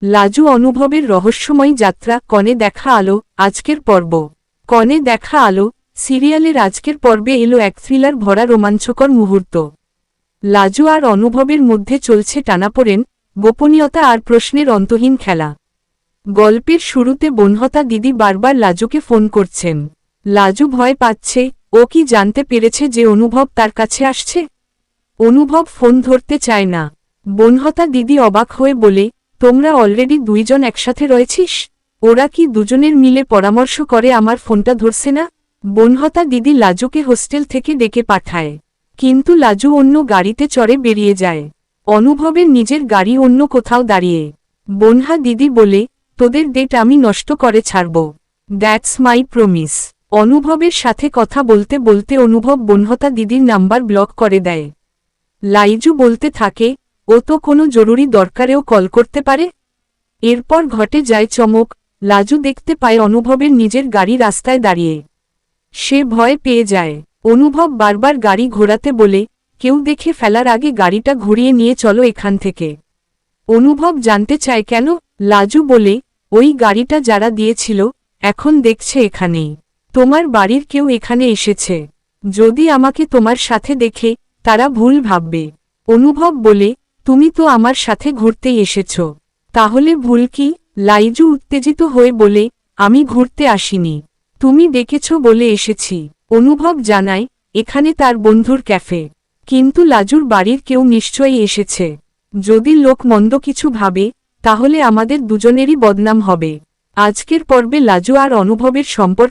লাজু অনুভবের রহস্যময় যাত্রা কনে দেখা আলো আজকের পর্ব। কনে দেখা আলো সিরিয়ালের আজকের পর্বে এলো এক থ্রিলার ভরা রোমাঞ্চকর মুহূর্ত। লাজু আর অনুভবের মধ্যে চলছে টানাপোড়েন, গোপনীয়তা আর প্রশ্নের অন্তহীন খেলা। গল্পের শুরুতে বনহতা দিদি বারবার লাজুকে ফোন করছেন। লাজু ভয় পাচ্ছে, ও কি জানতে পেরেছে যে অনুভব তার কাছে আসছে? অনুভব ফোন ধরতে চায় না। বনহতা দিদি অবাক হয়ে বলে, তোমরা অলরেডি দুইজন একসাথে রয়েছিস? ওরা কি দুজনের মিলে পরামর্শ করে আমার ফোনটা ধরছে না? বনহতা দিদি লাজুকে হোস্টেল থেকে ডেকে পাঠায়, কিন্তু লাজু অন্য গাড়িতে চড়ে বেরিয়ে যায়। অনুভবের নিজের গাড়ি অন্য কোথাও দাঁড়িয়ে। বনহা দিদি বলে, তোদের ডেট আমি নষ্ট করে ছাড়ব। That's my promise. অনুভবের সাথে কথা বলতে বলতে অনুভব বনহতা দিদির নাম্বার ব্লক করে দেয়। লাইজু বলতে থাকে, ও তো কোনো জরুরি দরকারেও কল করতে পারে। এরপর ঘটে যায় চমক। লাজু দেখতে পায় অনুভবের নিজের গাড়ি রাস্তায় দাঁড়িয়ে। সে ভয় পেয়ে যায়। অনুভব বারবার গাড়ি ঘোরাতে বলে, কেউ দেখে ফেলার আগে গাড়িটা ঘুরিয়ে নিয়ে চলো এখান থেকে। অনুভব জানতে চায় কেন? লাজু বলে, ওই গাড়িটা যারা দিয়েছিল এখন দেখছে এখানেই তোমার বাড়ির কেউ এখানে এসেছে। যদি আমাকে তোমার সাথে দেখে তারা ভুল ভাববে। অনুভব বলে, তুমি তো আমার সাথে ঘুরতেই এসেছ, তাহলে ভুল কি? লাইজু উত্তেজিত হয়ে বলে, আমি ঘুরতে আসিনি, তুমি ডেকেছ বলে এসেছি। অনুভব জানায়, এখানে তার বন্ধুর ক্যাফে, কিন্তু লাজুর বাড়ির কেউ নিশ্চয়ই এসেছে। যদি লোক মন্দ কিছু ভাবে তাহলে আমাদের দুজনেরই বদনাম হবে। আজকের পর্বে লাজু আর অনুভবের সম্পর্ক